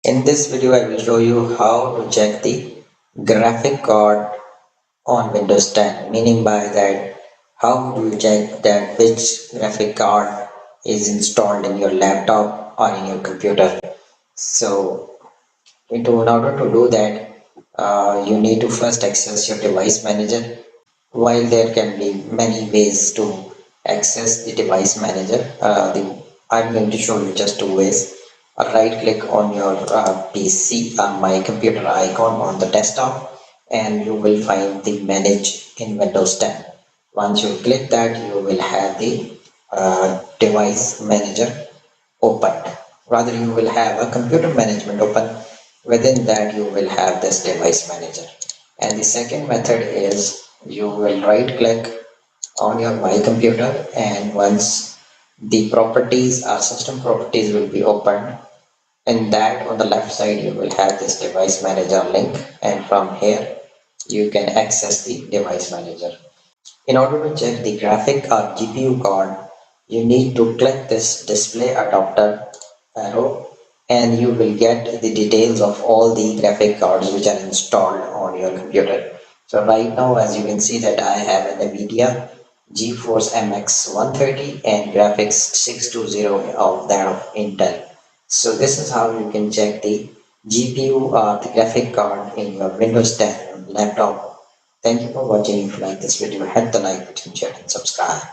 In this video, I will show you how to check the graphic card on Windows 10. Meaning by that, how do you check that which graphic card is installed in your laptop or in your computer? So, in order to do that, you need to first access your device manager. While there can be many ways to access the device manager, I'm going to show you just two ways. Right click on your PC, my computer icon on the desktop, and you will find the manage in Windows 10. Once you click that, you will have the device manager open. Rather, you will have a computer management open. Within that, you will have this device manager. And the second method is you will right click on your My Computer, and once the properties or system properties will be opened, in that on the left side you will have this device manager link, and from here you can access the device manager. In order to check the graphic or GPU card, you need to click this display adapter arrow, and you will get the details of all the graphic cards which are installed on your computer. So right now, as you can see, that I have an NVIDIA GeForce MX 130 and graphics 620 of that of Intel. So this is how you can check the GPU or the graphic card in your Windows 10 laptop. Thank you for watching. If you like this video, hit the like button, share and subscribe.